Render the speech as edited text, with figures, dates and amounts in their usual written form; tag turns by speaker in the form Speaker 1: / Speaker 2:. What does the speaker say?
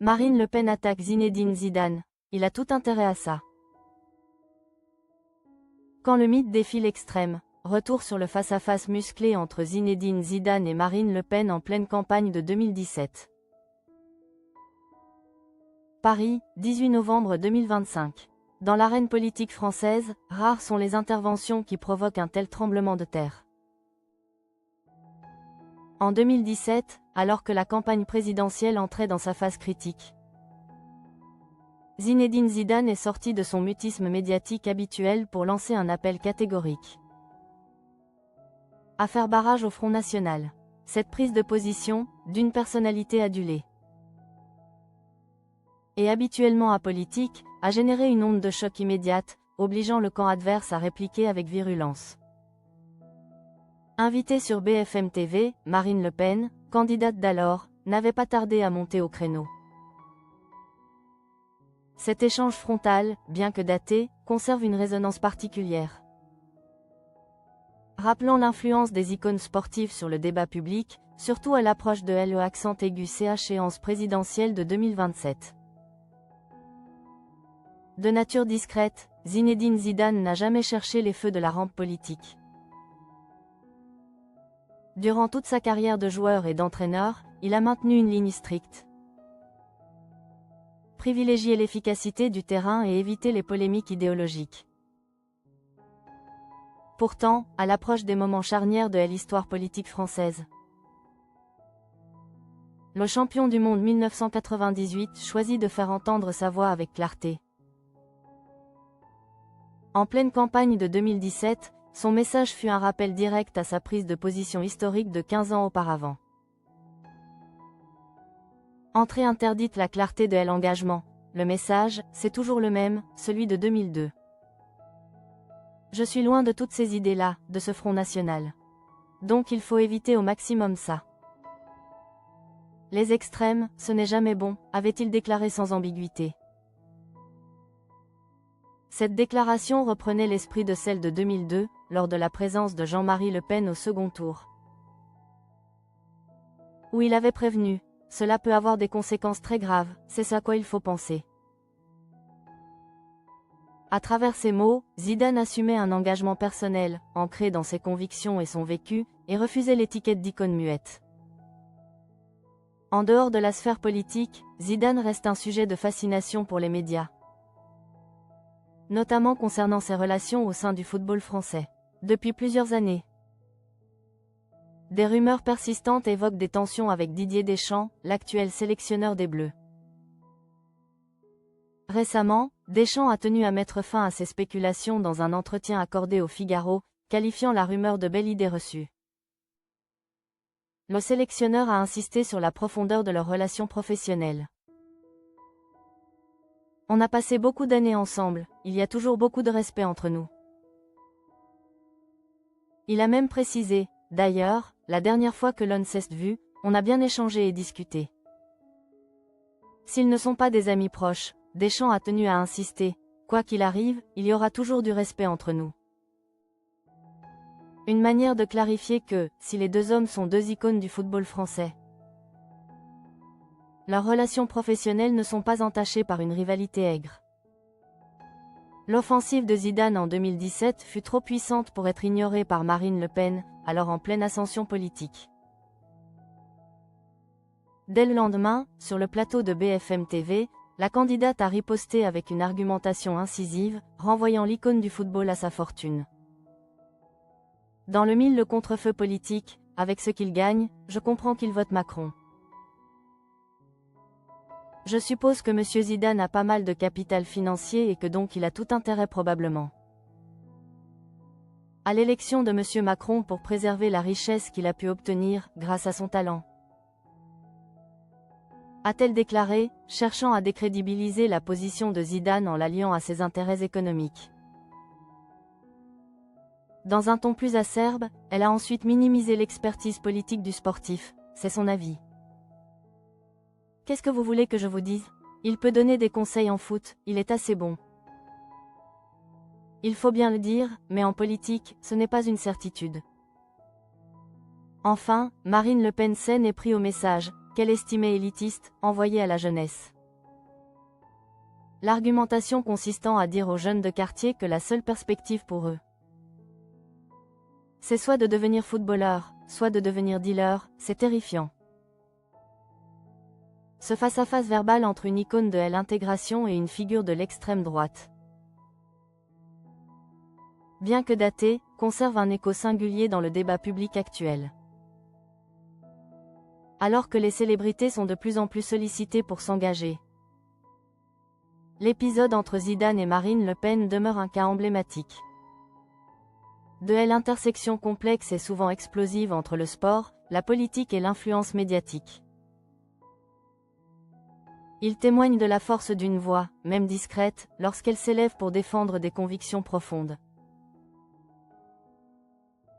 Speaker 1: Marine Le Pen attaque Zinedine Zidane. Il a tout intérêt à ça. Quand le mythe défie l'extrême, retour sur le face-à-face musclé entre Zinedine Zidane et Marine Le Pen en pleine campagne de 2017. Paris, 18 novembre 2025. Dans l'arène politique française, rares sont les interventions qui provoquent un tel tremblement de terre. En 2017, alors que la campagne présidentielle entrait dans sa phase critique, Zinedine Zidane est sorti de son mutisme médiatique habituel pour lancer un appel catégorique à faire barrage au Front National. Cette prise de position, d'une personnalité adulée et habituellement apolitique, a généré une onde de choc immédiate, obligeant le camp adverse à répliquer avec virulence. Invitée sur BFM TV, Marine Le Pen, candidate d'alors, n'avait pas tardé à monter au créneau. Cet échange frontal, bien que daté, conserve une résonance particulière. Rappelant l'influence des icônes sportives sur le débat public, surtout à l'approche de l'échéance présidentielle de 2027. De nature discrète, Zinedine Zidane n'a jamais cherché les feux de la rampe politique. Durant toute sa carrière de joueur et d'entraîneur, il a maintenu une ligne stricte. Privilégier l'efficacité du terrain et éviter les polémiques idéologiques. Pourtant, à l'approche des moments charnières de l'histoire politique française, le champion du monde 1998 choisit de faire entendre sa voix avec clarté. En pleine campagne de 2017, son message fut un rappel direct à sa prise de position historique de 15 ans auparavant. Entrée interdite la clarté de l'engagement. Le message, c'est toujours le même, celui de 2002. Je suis loin de toutes ces idées-là, de ce Front National. Donc il faut éviter au maximum ça. Les extrêmes, ce n'est jamais bon, avait-il déclaré sans ambiguïté. Cette déclaration reprenait l'esprit de celle de 2002, lors de la présence de Jean-Marie Le Pen au second tour, où il avait prévenu « Cela peut avoir des conséquences très graves, c'est ça à quoi il faut penser ». À travers ces mots, Zidane assumait un engagement personnel, ancré dans ses convictions et son vécu, et refusait l'étiquette d'icône muette. En dehors de la sphère politique, Zidane reste un sujet de fascination pour les médias, notamment concernant ses relations au sein du football français. Depuis plusieurs années, des rumeurs persistantes évoquent des tensions avec Didier Deschamps, l'actuel sélectionneur des Bleus. Récemment, Deschamps a tenu à mettre fin à ces spéculations dans un entretien accordé au Figaro, qualifiant la rumeur de belle idée reçue. Le sélectionneur a insisté sur la profondeur de leur relation professionnelle. On a passé beaucoup d'années ensemble, il y a toujours beaucoup de respect entre nous. Il a même précisé, d'ailleurs, la dernière fois que l'on s'est vu, on a bien échangé et discuté. S'ils ne sont pas des amis proches, Deschamps a tenu à insister, quoi qu'il arrive, il y aura toujours du respect entre nous. Une manière de clarifier que, si les deux hommes sont deux icônes du football français, leurs relations professionnelles ne sont pas entachées par une rivalité aigre. L'offensive de Zidane en 2017 fut trop puissante pour être ignorée par Marine Le Pen, alors en pleine ascension politique. Dès le lendemain, sur le plateau de BFM TV, la candidate a riposté avec une argumentation incisive, renvoyant l'icône du football à sa fortune. Dans le mille le contre-feu politique, avec ce qu'il gagne, je comprends qu'il vote Macron. Je suppose que M. Zidane a pas mal de capital financier et que donc il a tout intérêt probablement à l'élection de M. Macron pour préserver la richesse qu'il a pu obtenir grâce à son talent. A-t-elle déclaré, cherchant à décrédibiliser la position de Zidane en l'alliant à ses intérêts économiques. Dans un ton plus acerbe, elle a ensuite minimisé l'expertise politique du sportif, c'est son avis. Qu'est-ce que vous voulez que je vous dise? Il peut donner des conseils en foot, il est assez bon. Il faut bien le dire, mais en politique, ce n'est pas une certitude. Enfin, Marine Le Pen s'en est pris au message, qu'elle estimait élitiste, envoyée à la jeunesse. L'argumentation consistant à dire aux jeunes de quartier que la seule perspective pour eux, c'est soit de devenir footballeur, soit de devenir dealer, c'est terrifiant. Ce face-à-face verbal entre une icône de l'intégration et une figure de l'extrême droite, bien que daté, conserve un écho singulier dans le débat public actuel. Alors que les célébrités sont de plus en plus sollicitées pour s'engager, l'épisode entre Zidane et Marine Le Pen demeure un cas emblématique de l'intersection complexe et souvent explosive entre le sport, la politique et l'influence médiatique. Il témoigne de la force d'une voix, même discrète, lorsqu'elle s'élève pour défendre des convictions profondes.